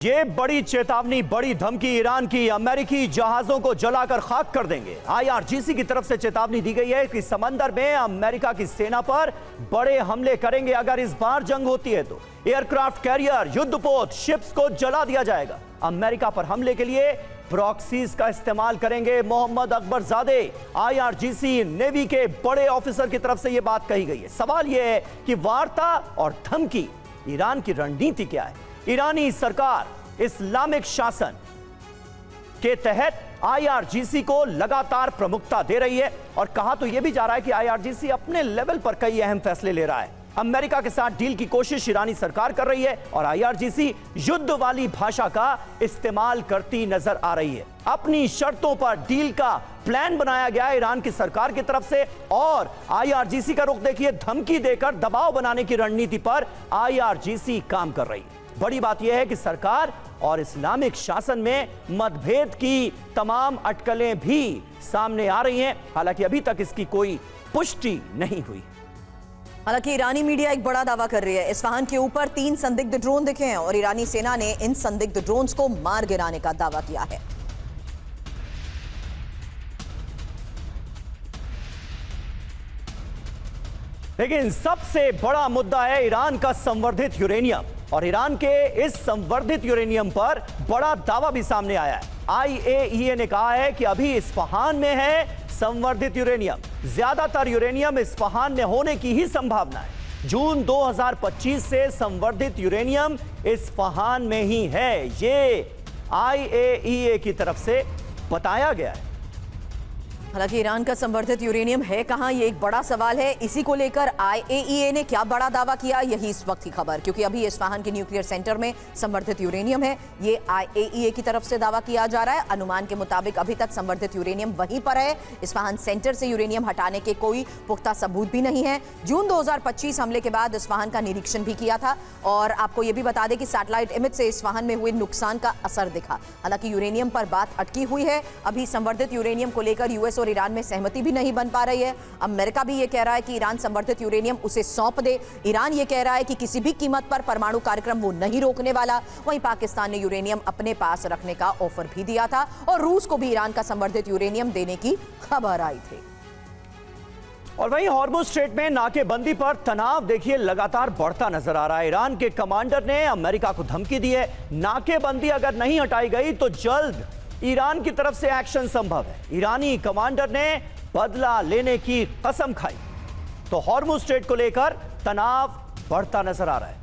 ये बड़ी चेतावनी, बड़ी धमकी ईरान की, अमेरिकी जहाजों को जलाकर खाक कर देंगे। आईआरजीसी की तरफ से चेतावनी दी गई है कि समंदर में अमेरिका की सेना पर बड़े हमले करेंगे। अगर इस बार जंग होती है तो एयरक्राफ्ट कैरियर, युद्धपोत, शिप्स को जला दिया जाएगा। अमेरिका पर हमले के लिए प्रॉक्सीज का इस्तेमाल करेंगे। मोहम्मद अकबरजादे, आईआरजीसी नेवी के बड़े ऑफिसर की तरफ से यह बात कही गई है। सवाल यह है कि वार्ता और धमकी, ईरान की रणनीति क्या है? ईरानी सरकार इस्लामिक शासन के तहत आईआरजीसी को लगातार प्रमुखता दे रही है और कहा तो यह भी जा रहा है कि आईआरजीसी अपने लेवल पर कई अहम फैसले ले रहा है। अमेरिका के साथ डील की कोशिश ईरानी सरकार कर रही है और आईआरजीसी युद्ध वाली भाषा का इस्तेमाल करती नजर आ रही है। अपनी शर्तों पर डील का प्लान बनाया गया है ईरान की सरकार की तरफ से और आईआरजीसी का रुख देखिए, धमकी देकर दबाव बनाने की रणनीति पर आईआरजीसी काम कर रही है। बड़ी बात यह है कि सरकार और इस्लामिक शासन में मतभेद की तमाम अटकलें भी सामने आ रही हैं, हालांकि अभी तक इसकी कोई पुष्टि नहीं हुई। हालांकि ईरानी मीडिया एक बड़ा दावा कर रही है। इस्फहान के ऊपर 3 संदिग्ध ड्रोन दिखे हैं और ईरानी सेना ने इन संदिग्ध ड्रोन्स को मार गिराने का दावा किया है। लेकिन सबसे बड़ा मुद्दा है ईरान का संवर्धित यूरेनियम और ईरान के इस संवर्धित यूरेनियम पर बड़ा दावा भी सामने आया है। आईएईए ने कहा है कि अभी इस्फहान में है संवर्धित यूरेनियम। ज्यादातर यूरेनियम इस्फहान में होने की ही संभावना है। जून 2025 से संवर्धित यूरेनियम इस्फहान में ही है, ये आईएईए की तरफ से बताया गया है। हालांकि ईरान का संवर्धित यूरेनियम है कहां, ये एक बड़ा सवाल है। इसी को लेकर आईएईए ने क्या बड़ा दावा किया, यही इस वक्त की खबर, क्योंकि अभी इस्फहान के न्यूक्लियर सेंटर में संवर्धित यूरेनियम है। ये आईएईए की तरफ से दावा किया जा रहा है। अनुमान के मुताबिक अभी तक संवर्धित यूरेनियम वहीं पर है। इस्फहान सेंटर से यूरेनियम हटाने के कोई पुख्ता सबूत भी नहीं है। जून 2025 हमले के बाद इस्फहान का निरीक्षण भी किया था और आपको यह भी बता दें कि सैटेलाइट इमेज से इस्फहान में हुए नुकसान का असर दिखा। हालांकि यूरेनियम पर बात अटकी हुई है। अभी संवर्धित यूरेनियम को लेकर यूएस और ईरान में सहमति भी नहीं बन पा रही है। अमेरिका भी ये कह रहा है कि ईरान संवर्धित यूरेनियम उसे सौंप दे। ईरान ये कह रहा है कि किसी भी कीमत पर परमाणु कार्यक्रम वो नहीं रोकने वाला। वहीं पाकिस्तान ने यूरेनियम अपने पास रखने का ऑफर भी दिया था और रूस को भी ईरान का संवर्धित यूरेनियम देने की खबर आई थी। और वहीं हॉर्मुज़ स्ट्रेट में नाकेबंदी पर तनाव देखिए लगातार बढ़ता नजर आ रहा है। ईरान के कमांडर ने अमेरिका को धमकी दी है, नाकेबंदी अगर नहीं हटाई गई तो जल्द ईरान की तरफ से एक्शन संभव है। ईरानी कमांडर ने बदला लेने की कसम खाई तो हॉर्मुज़ स्ट्रेट को लेकर तनाव बढ़ता नजर आ रहा है।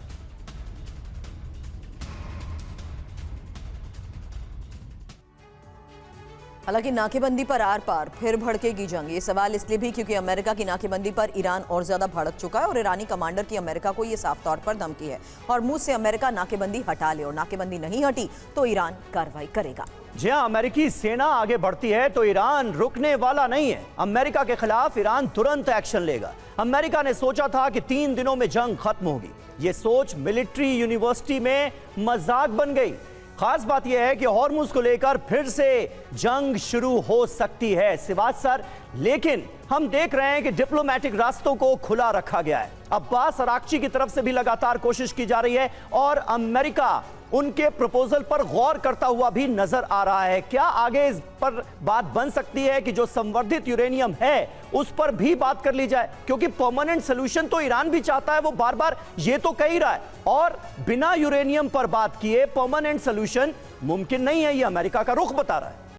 हालांकि नाकेबंदी पर आर पार फिर भड़केगी जंग, ये सवाल इसलिए भी क्योंकि अमेरिका की नाकेबंदी पर ईरान और ज्यादा भड़क चुका है और ईरानी कमांडर की अमेरिका को ये साफ तौर पर धमकी है। हॉर्मुज़ से अमेरिका नाकेबंदी हटा ले और नाकेबंदी नहीं हटी तो ईरान कार्रवाई करेगा। जी हां, अमेरिकी सेना आगे बढ़ती है तो ईरान रुकने वाला नहीं है। अमेरिका के खिलाफ ईरान तुरंत एक्शन लेगा। अमेरिका ने सोचा था कि 3 दिनों में जंग खत्म होगी। यह सोच मिलिट्री यूनिवर्सिटी में मजाक बन गई। खास बात यह है कि हॉर्मुज़ को लेकर फिर से जंग शुरू हो सकती है सिवाच सर, लेकिन हम देख रहे हैं कि डिप्लोमेटिक रास्तों को खुला रखा गया है। अब्बास अराक्ची की तरफ से भी लगातार कोशिश की जा रही है और अमेरिका उनके प्रपोजल पर गौर करता हुआ भी नजर आ रहा है। क्या आगे इस पर बात बन सकती है कि जो संवर्धित यूरेनियम है उस पर भी बात कर ली जाए, क्योंकि परमानेंट सोल्यूशन तो ईरान भी चाहता है, वो बार बार ये तो कह ही रहा है और बिना यूरेनियम पर बात किए परमानेंट सोल्यूशन मुमकिन नहीं है, ये अमेरिका का रुख बता रहा है।